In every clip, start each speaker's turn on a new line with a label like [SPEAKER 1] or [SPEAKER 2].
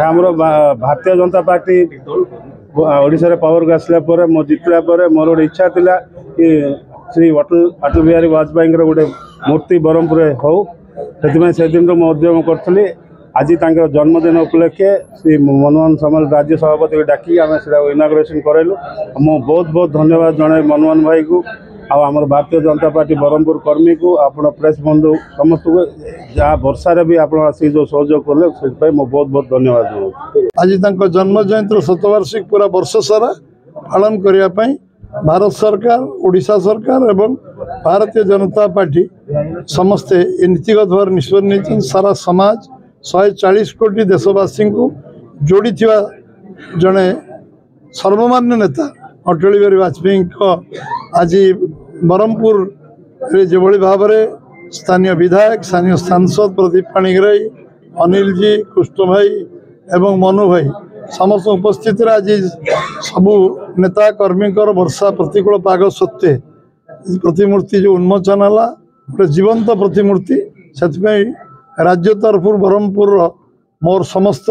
[SPEAKER 1] आमर भारतीय जनता पार्टी ओडिशा रे पावर को आसला पर मो जितला पर मोर गोटे इच्छा थिला कि श्री अटल बिहारी वाजपेयी गोटे मूर्ति ब्रह्मपुर हो से दिन मो उद्यम करी आज जन्मदिन उपलक्षे श्री मनमोहन सामल राज्य सभापति को डाकी आम से इनाग्रेसन करलु। मो बहुत बहुत धन्यवाद जन मनमोहन भाई को आमर भारतीय जनता पार्टी ब्रह्मपुर कर्मी को आपण प्रेस बंधु समस्त को जहाँ वर्षार भी आप जो सहयोग कले से बहुत बहुत धन्यवाद।
[SPEAKER 2] आज जन्म जयंती शतवार्षिक पूरा वर्ष सारा पालन करने भारत सरकार ओडिशा सरकार एवं भारतीय जनता पार्टी समस्ते नीतिगत भाव निष्पत्ति नहीं सारा समाज 140 कोटी देशवासी को जोड़ी जड़े सर्वमान्य नेता अटल बिहारी वाजपेयी आज ब्रह्मपुर जो भाव में स्थानीय विधायक स्थानीय सांसद प्रदीप पाणिग्राही अनिल जी कृष्ण भाई एवं मनु भाई समस्त उपस्थित आज सबू नेता कर्मी वर्षा प्रतिकूल पाग सत्वे प्रतिमूर्ति जो उन्मोचन है गोटे जीवंत प्रतिमूर्ति से राज्य तरफ ब्रह्मपुर मोर समस्त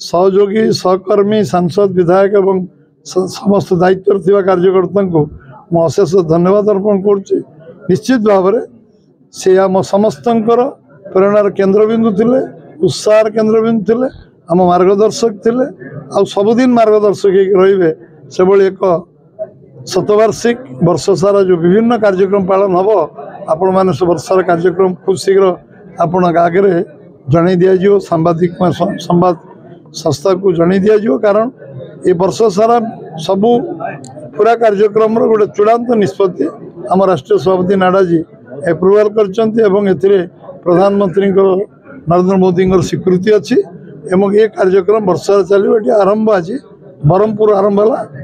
[SPEAKER 2] सहयोगी सहकर्मी सांसद विधायक एवं समस्त दायित्व थिबा कार्यकर्ता को मु अशेष धन्यवाद अर्पण करुच्ची। निश्चित भाव में से आम समस्त प्रेरणार केन्द्रबिंदु थिले उत्साह केन्द्रबिंदु थिले आम मार्गदर्शक थिले आ सबुदिन मार्गदर्शक रहिबे से भली एक शतवार्षिक वर्ष सारा जो विभिन्न कार्यक्रम पालन हम आपण माने से वर्षार कार्यक्रम खूब शीघ्र आपण आगे जन दिज्व सांबादिक संवाद संस्था को जन दिज्व कारण ये वर्ष सारा सबू पूरा कार्यक्रम गोटे चूड़ांत निष्पत्ति आम राष्ट्रीय सभापति नाडा जी एप्रुवाल कर प्रधानमंत्री नरेंद्र मोदी स्वीकृति अच्छी एवं ये कार्यक्रम वर्षा चलो ये आरंभ आज ब्रह्मपुर आरंभ है